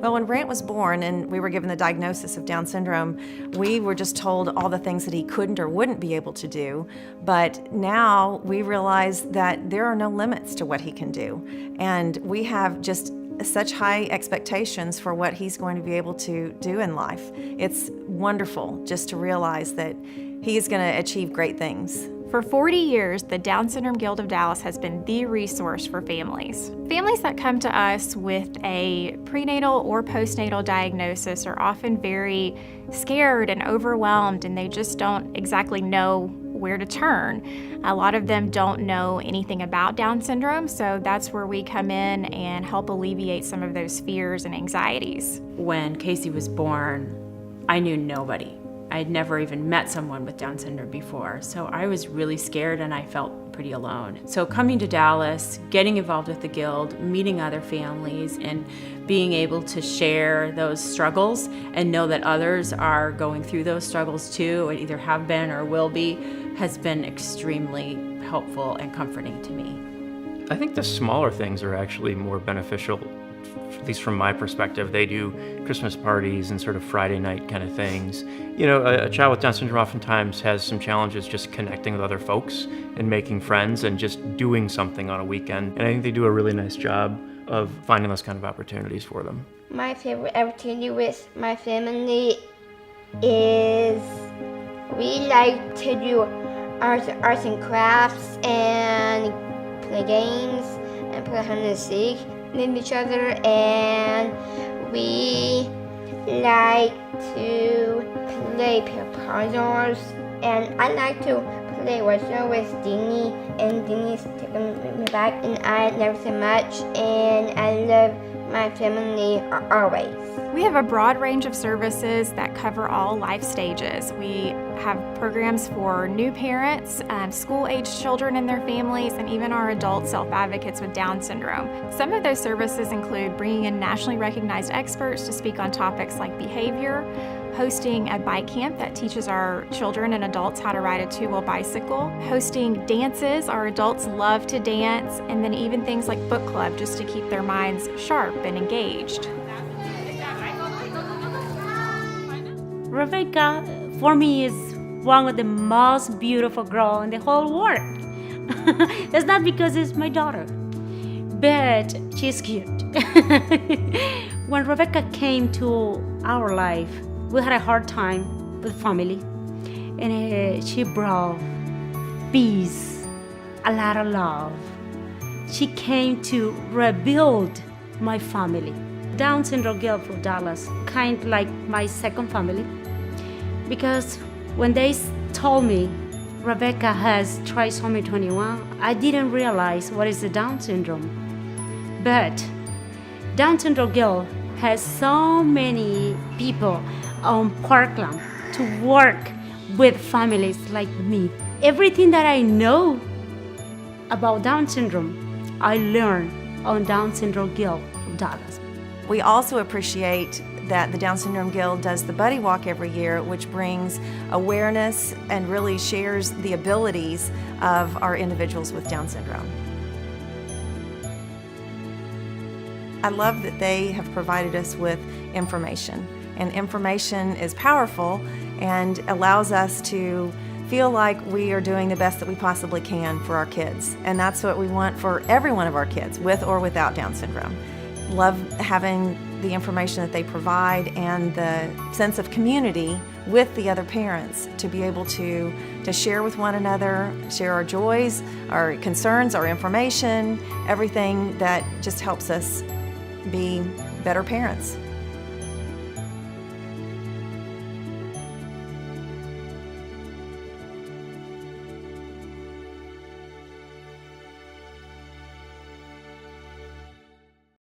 Well, when Brant was born and we were given the diagnosis of Down syndrome, we were just told all the things that he couldn't or wouldn't be able to do. But now we realize that there are no limits to what he can do. And we have just such high expectations for what he's going to be able to do in life. It's wonderful just to realize that he is going to achieve great things. For 40 years, the Down Syndrome Guild of Dallas has been the resource for families. Families that come to us with a prenatal or postnatal diagnosis are often very scared and overwhelmed, and they just don't exactly know where to turn. A lot of them don't know anything about Down syndrome, so that's where we come in and help alleviate some of those fears and anxieties. When Casey was born, I knew nobody. I'd never even met someone with Down syndrome before, so I was really scared and I felt pretty alone. So coming to Dallas, getting involved with the Guild, meeting other families, and being able to share those struggles and know that others are going through those struggles too, and either have been or will be, has been extremely helpful and comforting to me. I think the smaller things are actually more beneficial, at least from my perspective. They do Christmas parties and sort of Friday night kind of things. You know, a child with Down syndrome oftentimes has some challenges just connecting with other folks and making friends and just doing something on a weekend. And I think they do a really nice job of finding those kind of opportunities for them. My favorite activity with my family is we like to do arts and crafts and play games and play hide and seek with each other, and we like to play pair puzzles, and I like to play wrestle with Deanie, and Deanie's taking me back, and I love so much, and I love my family always. We have a broad range of services that cover all life stages. We have programs for new parents, school-aged children and their families, and even our adult self-advocates with Down syndrome. Some of those services include bringing in nationally recognized experts to speak on topics like behavior, hosting a bike camp that teaches our children and adults how to ride a two-wheel bicycle, hosting dances, our adults love to dance, and then even things like book club just to keep their minds sharp and engaged. Rebecca, for me, is one of the most beautiful girls in the whole world. It's not because it's my daughter, but she's cute. When Rebecca came to our life, we had a hard time with family, and she brought peace, a lot of love. She came to rebuild my family. Down syndrome Guild for Dallas, kind of like my second family, because when they told me Rebecca has trisomy 21, I didn't realize what is the Down syndrome. But Down syndrome Guild has so many people on Parkland to work with families like me. Everything that I know about Down syndrome, I learned on Down syndrome Guild of Dallas. We also appreciate that the Down Syndrome Guild does the Buddy Walk every year, which brings awareness and really shares the abilities of our individuals with Down syndrome. I love that they have provided us with information, and information is powerful and allows us to feel like we are doing the best that we possibly can for our kids. And that's what we want for every one of our kids, with or without Down syndrome. Love having the information that they provide and the sense of community with the other parents to be able to share with one another, share our joys, our concerns, our information, everything that just helps us be better parents.